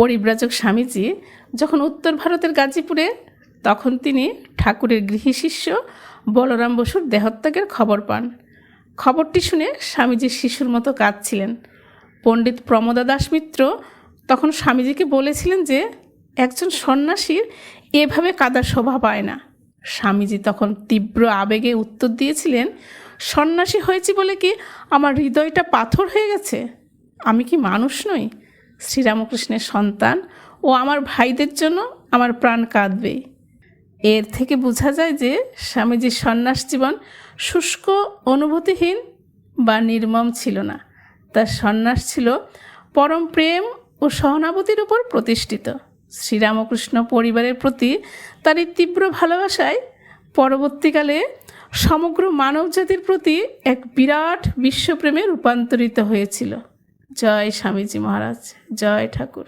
পরিব্রাজক স্বামীজি যখন উত্তর ভারতের গাজীপুরে, তখন তিনি ঠাকুরের গৃহী শিষ্য বলরাম বসুর দেহত্যাগের খবর পান। খবরটি শুনে স্বামীজি শিশুর মতো কাঁদছিলেন। পণ্ডিত প্রমোদা দাস মিত্র তখন স্বামীজিকে বলেছিলেন যে একজন সন্ন্যাসীর এভাবে কাদার শোভা পায় না। স্বামীজি তখন তীব্র আবেগে উত্তর দিয়েছিলেন, সন্ন্যাসী হয়েছি বলে কি আমার হৃদয়টা পাথর হয়ে গেছে? আমি কি মানুষ নই? শ্রীরামকৃষ্ণের সন্তান ও আমার ভাইদের জন্য আমার প্রাণ কাঁদবে। এর থেকে বোঝা যায় যে স্বামীজির সন্ন্যাস জীবন শুষ্ক, অনুভূতিহীন বা নির্মম ছিল না। তার সন্ন্যাস ছিল পরম প্রেম ও সহানুভূতির উপর প্রতিষ্ঠিত। শ্রীরামকৃষ্ণ পরিবারের প্রতি তার এই তীব্র ভালোবাসায় পরবর্তীকালে সমগ্র মানবজাতির প্রতি এক বিরাট বিশ্বপ্রেমে রূপান্তরিত হয়েছিল। জয় স্বামীজি মহারাজ, জয় ঠাকুর।